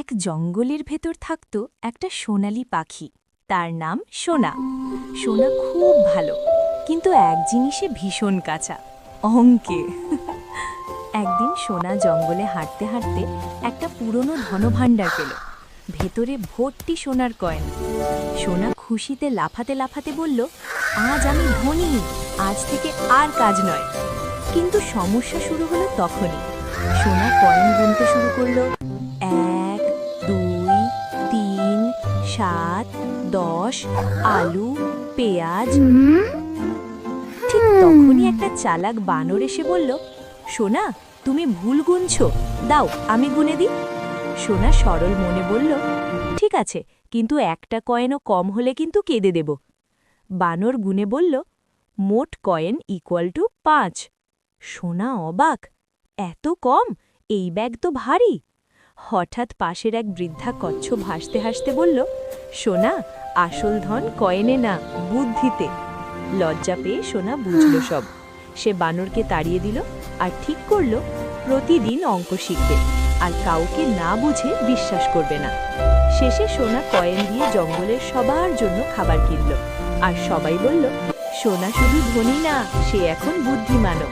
এক জঙ্গলের ভেতর থাকত একটা সোনালি পাখি। তার নাম সোনা। সোনা খুব ভালো, কিন্তু এক জিনিসে ভীষণ কাঁচা, অঙ্কে। একদিন সোনা জঙ্গলে হাঁটতে হাঁটতে একটা পুরনো ধনভাণ্ডার পেল। ভেতরে ভর্তি সোনার কয়েন। সোনা খুশিতে লাফাতে লাফাতে বলল, আজ আমি ধনী, আজ থেকে আর কাজ নয়। কিন্তু সমস্যা শুরু হলো তখনই। সোনা কয়েন গুনতে শুরু করলো। 1, 2, 3, 7, 10, আলু, পেঁয়াজ। ঠিক তখনই একটা চালাক বানর এসে বলল, সোনা, তুমি ভুল গুনছো, দাও আমি গুনে দিই। সোনা সরল মনে বলল, ঠিক আছে, কিন্তু একটা কয়েনও কম হলে কিন্তু কেঁদে দেব। বানর গুনে বলল, মোট কয়েন ইকুয়াল টু 5। সোনা অবাক, এত কম, এই ব্যাগ তো ভারী। হঠাৎ পাশের এক বৃদ্ধা কচ্ছপ হাসতে হাসতে বলল, সোনা, আসল ধন কয়েনে না, বুদ্ধিতে। লজ্জা পেয়ে সোনা বুঝল সব। সে বানরকে তাড়িয়ে দিল আর ঠিক করল প্রতিদিন অঙ্ক শিখবে আর কাউকে না বুঝে বিশ্বাস করবে না। শেষে সোনা কয়েন দিয়ে জঙ্গলের সবার জন্য খাবার কিনল। আর সবাই বলল, সোনা শুধু ধনী না, সে এখন বুদ্ধিমানও।